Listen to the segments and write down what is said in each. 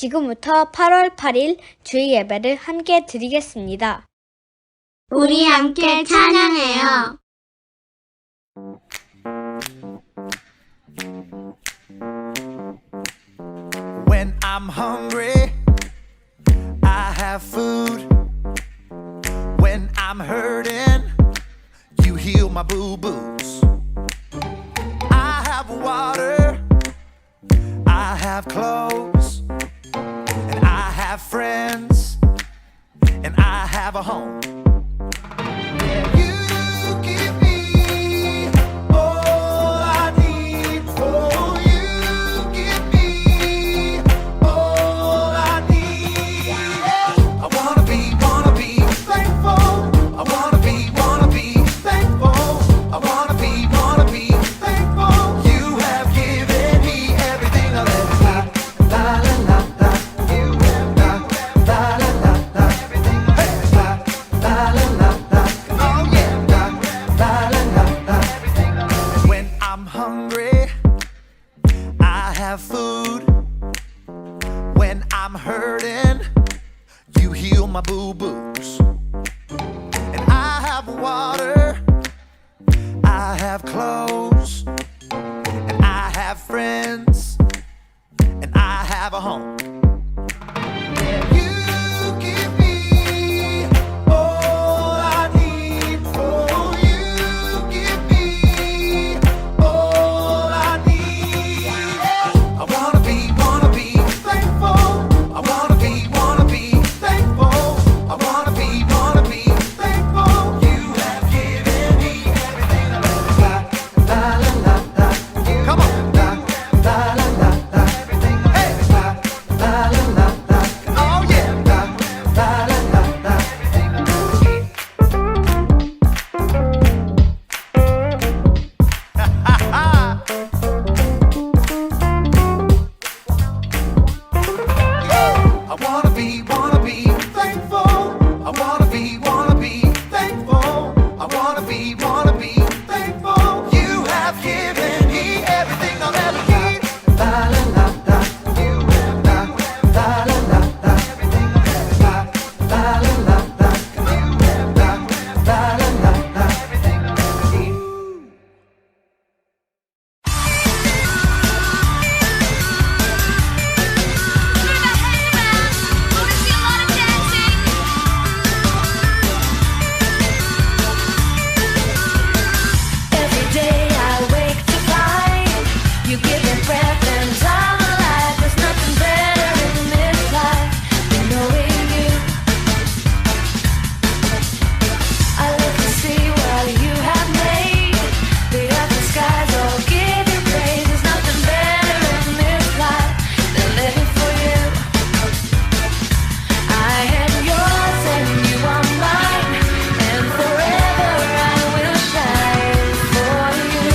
지금부터 8월 8일 주일 예배를 함께 드리겠습니다. 우리 함께 찬양해요. When I'm hungry, I have food. When I'm hurting, you heal my boo-boos. I have water, I have clothes, and I have friends, and I have a home. You give me all I need. Oh, you give me all I need. I wanna be thankful. I wanna be thankful. I wanna be thankful. You have given me everything I'll ever need. La la la la. You have la la la la la. Hey, la la la la la. Oh yeah, la la la la la. When I'm hungry, I have food. When I'm hurting, you heal my boo-boos. And I have water, I have clothes, and I have friends, and I have a home. You give me all I need. Oh, you give me all I need. I wanna be thankful. I wanna be thankful. I wanna be thankful. You have given me everything I've ever got. La la la la. Come on. La la la la la. Hey. La la la la la. Oh yeah. La la la la la. Ha ha. I wanna be thankful. I wanna be thankful. I wanna be thankful. You have given me everything I'll ever need. La la la la. You have la la la la la. La la la la la. You have la la la la la. Every day I wake to find you give me breath and I'm alive. There's nothing better in this life than knowing you. I look to see what you have made. The earth and skies all give you praise. There's nothing better in this life than living for you. I am yours and you are mine, and forever I will shine for you.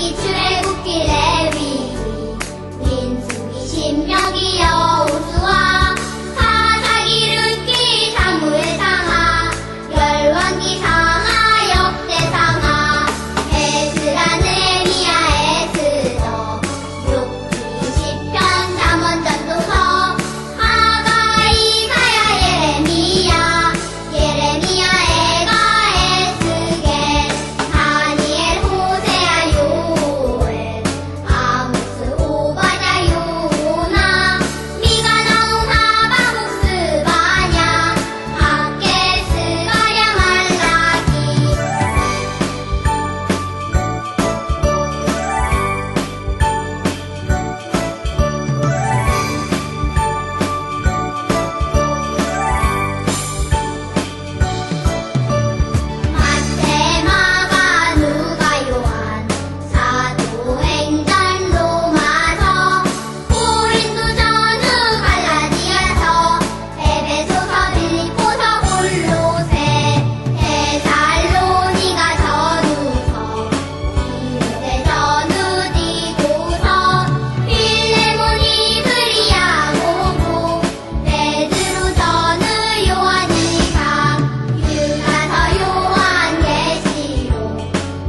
민수기 출애굽기 레위기 민수기 신명기 여호수아 사사기 룻기 사무엘 상하 열왕기 상하 역대상하 에스라 느헤미야 에스더 욥기 시편 잠언 전도서 하가 이사야 예레미야 에가 에스겔 다니엘 호세아 요엘 아모스 오바댜 요나 미가 나훔 하바국 스바냐 학개 스가랴 말라기 마태 마가 누가 요한 사도행전 로마서 고린도 전후 갈라디아서 에베소서 빌립보서 골로새 데살로니가 전후서 디모데 전후 디도서 필레몬 이브리야 고고 베드로 전후 요한일상 유다서 요한계시록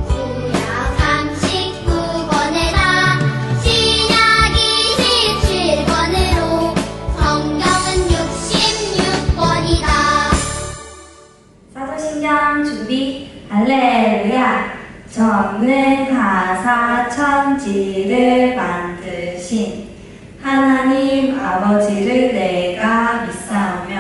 구약 39권에다 신약 27권으로 성경은 66권이다. 사도신경 준비 할렐루야. 전능 하사 천지를 만드신 하나님 아버지를 내가 믿사오며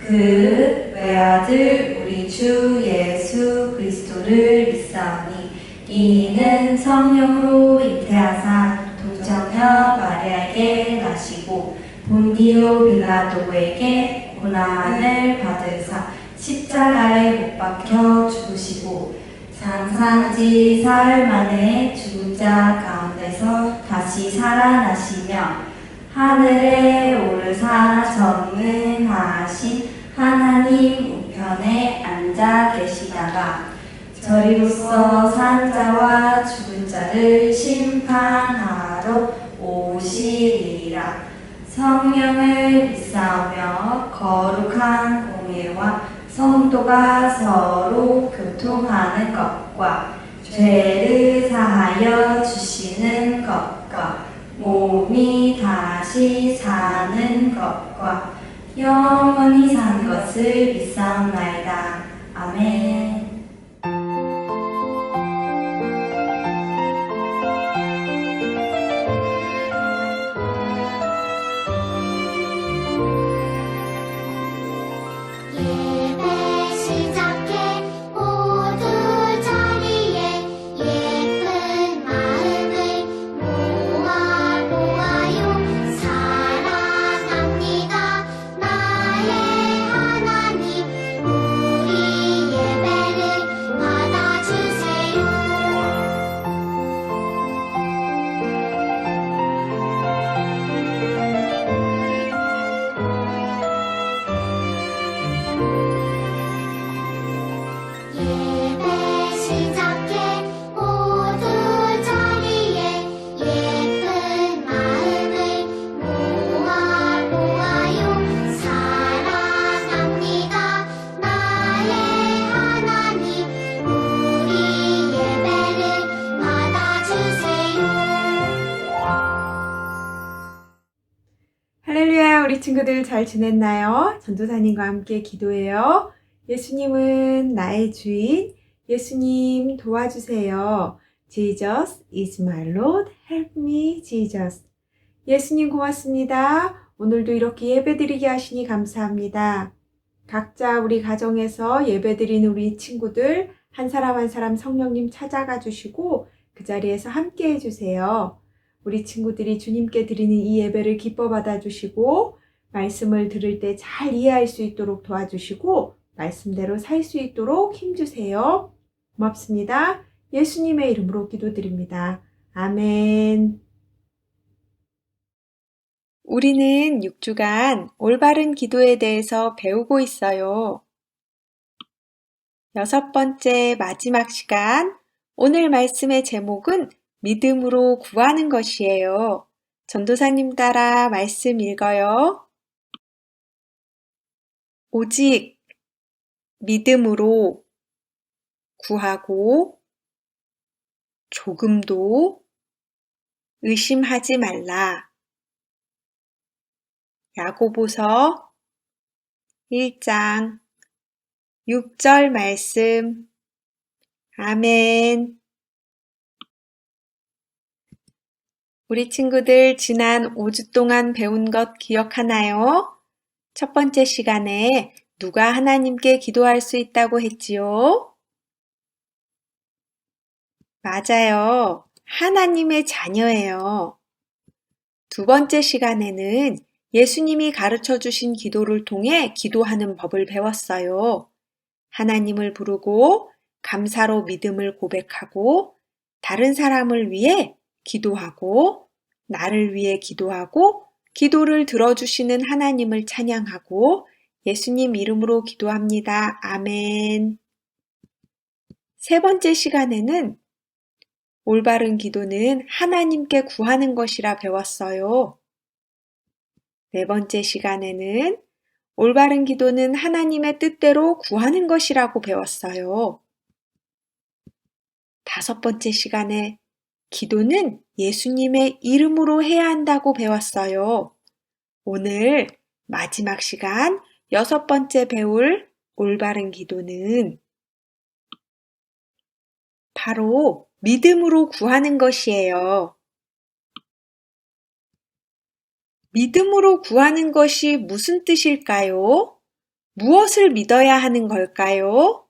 그 외아들 우리 주 예수 그리스도를 믿사오니 이는 성령으로 잉태하사 동정녀 마리아에게 나시고 본디오 빌라도에게 고난을 받으사 십자가에 못 박혀 죽으시고 장사지 사흘 만에 죽은 자 가운데서 다시 살아나시며 하늘에 오르사 전능하신 하나님 우편에 앉아 계시다가 저리로서 산 자와 죽은 자를 심판하러 오시리라. 성령을 믿사오며 거룩한 공예와 성도가 서로 교통하는 것과 죄를 사하여 주시는 것과 몸이 다시 사는 것과 영원히 사는 것을 믿사옵나이다. 아멘. 예배 시작해 모두 자리에 예쁜 마음을 모아요 사랑합니다 나의 하나님 우리 예배를 받아주세요. 예배 시작해 모두 자리에 예쁜 마음을 모아요 사랑합니다 나의 하나님 우리 예배를 받아주세요. 할렐루야, 우리 친구들 잘 지냈나요? 전도사님과 함께 기도해요. 예수님은 나의 주인, 예수님 도와주세요. Jesus is my Lord, help me, Jesus. 예수님 고맙습니다. 오늘도 이렇게 예배드리게 하시니 감사합니다. 각자 우리 가정에서 예배드리는 우리 친구들 한 사람 한 사람 성령님 찾아가 주시고 그 자리에서 함께 해주세요. 우리 친구들이 주님께 드리는 이 예배를 기뻐 받아주시고 말씀을 들을 때 잘 이해할 수 있도록 도와주시고 말씀대로 살 수 있도록 힘주세요. 고맙습니다. 예수님의 이름으로 기도드립니다. 아멘. 우리는 6주간 올바른 기도에 대해서 배우고 있어요. 6번째 마지막 시간, 오늘 말씀의 제목은 믿음으로 구하는 것이에요. 전도사님 따라 말씀 읽어요. 오직 믿음으로 구하고 조금도 의심하지 말라. 야고보서 1장 6절 말씀. 아멘. 우리 친구들 지난 5주 동안 배운 것 기억하나요? 첫 번째 시간에 누가 하나님께 기도할 수 있다고 했지요? 맞아요. 하나님의 자녀예요. 두 번째 시간에는 예수님이 가르쳐 주신 기도를 통해 기도하는 법을 배웠어요. 하나님을 부르고 감사로 믿음을 고백하고 다른 사람을 위해 기도하고 나를 위해 기도하고 기도를 들어주시는 하나님을 찬양하고 예수님 이름으로 기도합니다. 아멘. 세 번째 시간에는 올바른 기도는 하나님께 구하는 것이라 배웠어요. 네 번째 시간에는 올바른 기도는 하나님의 뜻대로 구하는 것이라고 배웠어요. 다섯 번째 시간에 기도는 예수님의 이름으로 해야 한다고 배웠어요. 오늘 마지막 시간 여섯 번째 배울 올바른 기도는 바로 믿음으로 구하는 것이에요. 믿음으로 구하는 것이 무슨 뜻일까요? 무엇을 믿어야 하는 걸까요?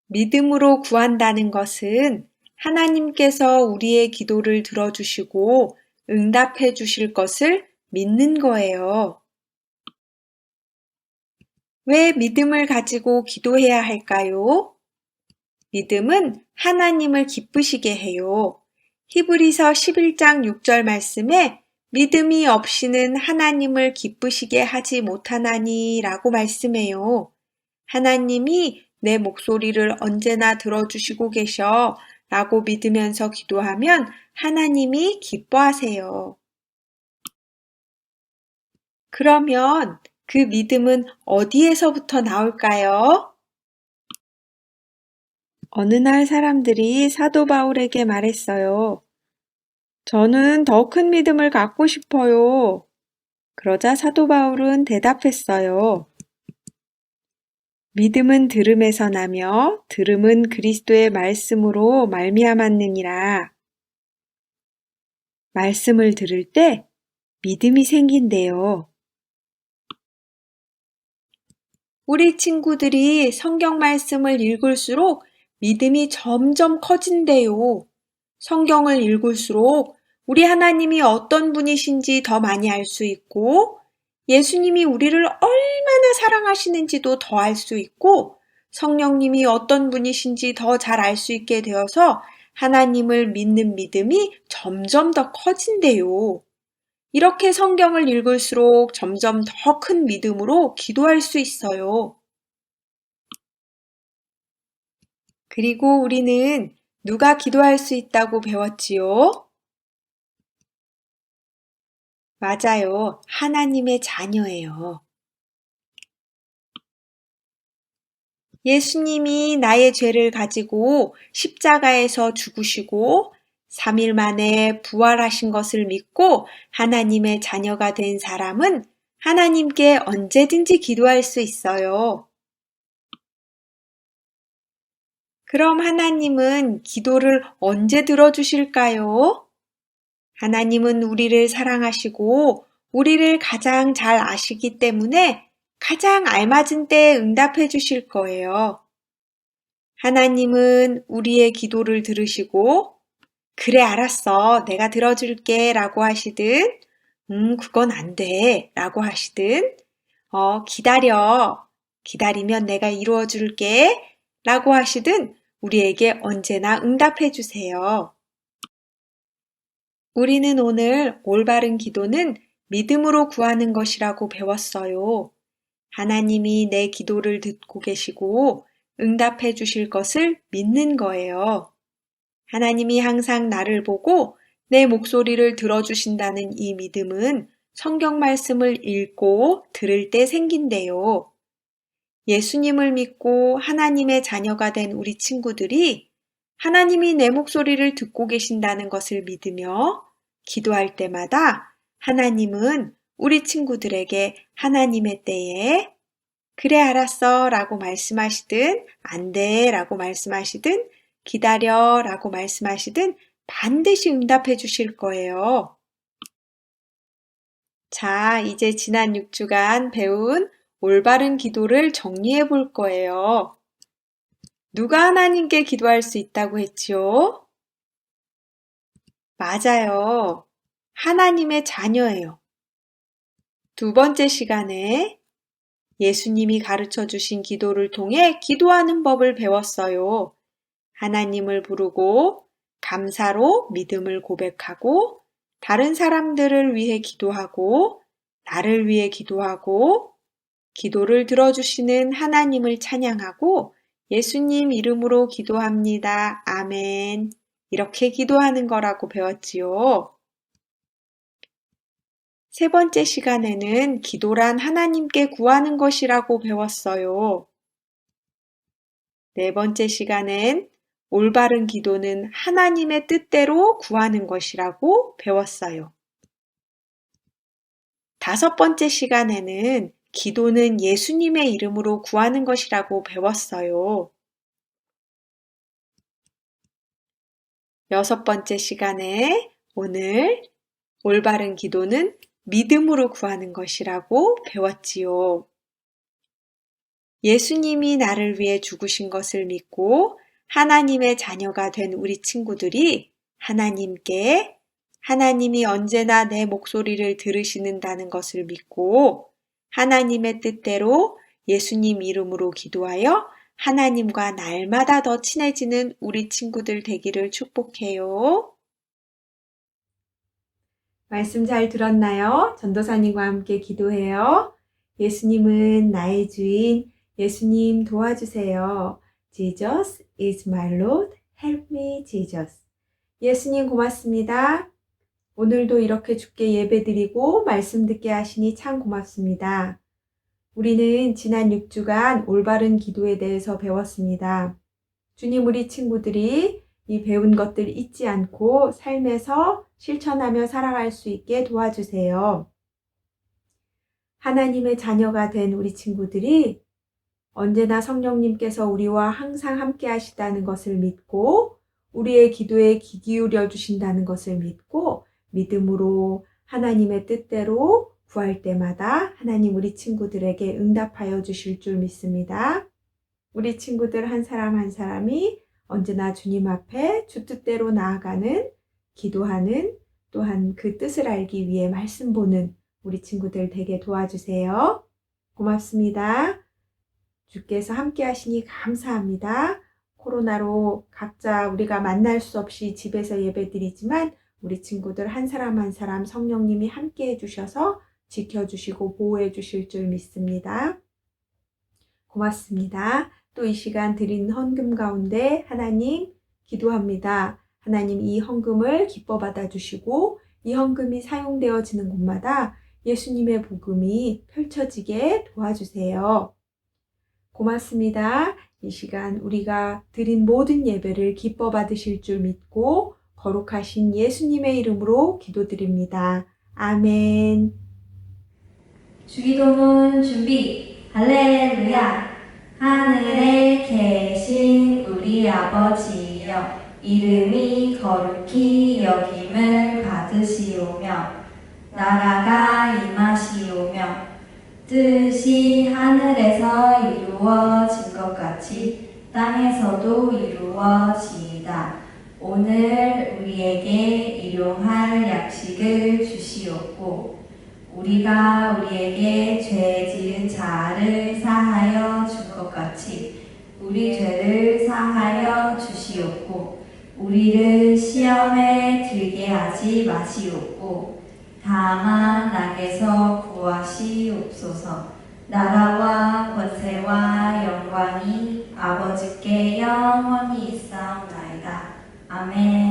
믿음으로 구한다는 것은 하나님께서 우리의 기도를 들어주시고 응답해 주실 것을 믿는 거예요. 왜 믿음을 가지고 기도해야 할까요? 믿음은 하나님을 기쁘시게 해요. 히브리서 11장 6절 말씀에 믿음이 없이는 하나님을 기쁘시게 하지 못하나니 라고 말씀해요. 하나님이 내 목소리를 언제나 들어주시고 계셔 라고 믿으면서 기도하면 하나님이 기뻐하세요. 그러면 그 믿음은 어디에서부터 나올까요? 어느 날 사람들이 사도 바울에게 말했어요. 저는 더 큰 믿음을 갖고 싶어요. 그러자 사도 바울은 대답했어요. 믿음은 들음에서 나며 들음은 그리스도의 말씀으로 말미암았느니라. 말씀을 들을 때 믿음이 생긴대요. 우리 친구들이 성경 말씀을 읽을수록 믿음이 점점 커진대요. 성경을 읽을수록 우리 하나님이 어떤 분이신지 더 많이 알 수 있고 예수님이 우리를 얼마나 사랑하시는지도 더 알 수 있고 성령님이 어떤 분이신지 더 잘 알 수 있게 되어서 하나님을 믿는 믿음이 점점 더 커진대요. 이렇게 성경을 읽을수록 점점 더 큰 믿음으로 기도할 수 있어요. 그리고 우리는 누가 기도할 수 있다고 배웠지요? 맞아요. 하나님의 자녀예요. 예수님이 나의 죄를 가지고 십자가에서 죽으시고 3일 만에 부활하신 것을 믿고 하나님의 자녀가 된 사람은 하나님께 언제든지 기도할 수 있어요. 그럼 하나님은 기도를 언제 들어주실까요? 하나님은 우리를 사랑하시고 우리를 가장 잘 아시기 때문에 가장 알맞은 때에 응답해 주실 거예요. 하나님은 우리의 기도를 들으시고 그래 알았어 내가 들어줄게 라고 하시든 그건 안 돼 라고 하시든 기다리면 내가 이루어 줄게 라고 하시든 우리에게 언제나 응답해 주세요. 우리는 오늘 올바른 기도는 믿음으로 구하는 것이라고 배웠어요. 하나님이 내 기도를 듣고 계시고 응답해 주실 것을 믿는 거예요. 하나님이 항상 나를 보고 내 목소리를 들어주신다는 이 믿음은 성경 말씀을 읽고 들을 때 생긴대요. 예수님을 믿고 하나님의 자녀가 된 우리 친구들이 하나님이 내 목소리를 듣고 계신다는 것을 믿으며 기도할 때마다 하나님은 우리 친구들에게 하나님의 때에 그래 알았어 라고 말씀하시든 안 돼 라고 말씀하시든 기다려 라고 말씀하시든 반드시 응답해 주실 거예요. 자, 이제 지난 6주간 배운 올바른 기도를 정리해 볼 거예요. 누가 하나님께 기도할 수 있다고 했지요? 맞아요. 하나님의 자녀예요. 두 번째 시간에 예수님이 가르쳐 주신 기도를 통해 기도하는 법을 배웠어요. 하나님을 부르고 감사로 믿음을 고백하고 다른 사람들을 위해 기도하고 나를 위해 기도하고 기도를 들어주시는 하나님을 찬양하고 예수님 이름으로 기도합니다. 아멘. 이렇게 기도하는 거라고 배웠지요. 세 번째 시간에는 기도란 하나님께 구하는 것이라고 배웠어요. 네 번째 시간엔 올바른 기도는 하나님의 뜻대로 구하는 것이라고 배웠어요. 다섯 번째 시간에는 기도는 예수님의 이름으로 구하는 것이라고 배웠어요. 여섯 번째 시간에 오늘 올바른 기도는 믿음으로 구하는 것이라고 배웠지요. 예수님이 나를 위해 죽으신 것을 믿고 하나님의 자녀가 된 우리 친구들이 하나님께 하나님이 언제나 내 목소리를 들으시는다는 것을 믿고 하나님의 뜻대로 예수님 이름으로 기도하여 하나님과 날마다 더 친해지는 우리 친구들 되기를 축복해요. 말씀 잘 들었나요? 전도사님과 함께 기도해요. 예수님은 나의 주인, 예수님 도와주세요. Jesus is my Lord, help me Jesus. 예수님 고맙습니다. 오늘도 이렇게 주께 예배드리고 말씀 듣게 하시니 참 고맙습니다. 우리는 지난 6주간 올바른 기도에 대해서 배웠습니다. 주님 우리 친구들이 이 배운 것들 잊지 않고 삶에서 실천하며 살아갈 수 있게 도와주세요. 하나님의 자녀가 된 우리 친구들이 언제나 성령님께서 우리와 항상 함께 하시다는 것을 믿고 우리의 기도에 귀 기울여 주신다는 것을 믿고 믿음으로 하나님의 뜻대로 구할 때마다 하나님 우리 친구들에게 응답하여 주실 줄 믿습니다. 우리 친구들 한 사람 한 사람이 언제나 주님 앞에 주 뜻대로 나아가는, 기도하는, 또한 그 뜻을 알기 위해 말씀 보는 우리 친구들 되게 도와주세요. 고맙습니다. 주께서 함께 하시니 감사합니다. 코로나로 각자 우리가 만날 수 없이 집에서 예배드리지만 우리 친구들 한 사람 한 사람 성령님이 함께 해주셔서 지켜주시고 보호해 주실 줄 믿습니다. 고맙습니다. 또 이 시간 드린 헌금 가운데 하나님 기도합니다. 하나님 이 헌금을 기뻐 받아주시고 이 헌금이 사용되어지는 곳마다 예수님의 복음이 펼쳐지게 도와주세요. 고맙습니다. 이 시간 우리가 드린 모든 예배를 기뻐 받으실 줄 믿고 거룩하신 예수님의 이름으로 기도드립니다. 아멘. 주기도문 준비. 할렐루야. 하늘에 계신 우리 아버지여, 이름이 거룩히 여김을 받으시오며 나라가 임하시오며 뜻이 하늘에서 이루어진 것 같이 땅에서도 이루어지이다. 오늘 우리에게 일용할 약식을 주시옵고 우리가 우리에게 죄 지은 자를 사하여 준 것 같이 우리 죄를 사하여 주시옵고 우리를 시험에 들게 하지 마시옵고 다만 악에서 구하시옵소서. 나라와 권세와 영광이 아버지께 영원히 있사옵나이다. 아멘. 아멘.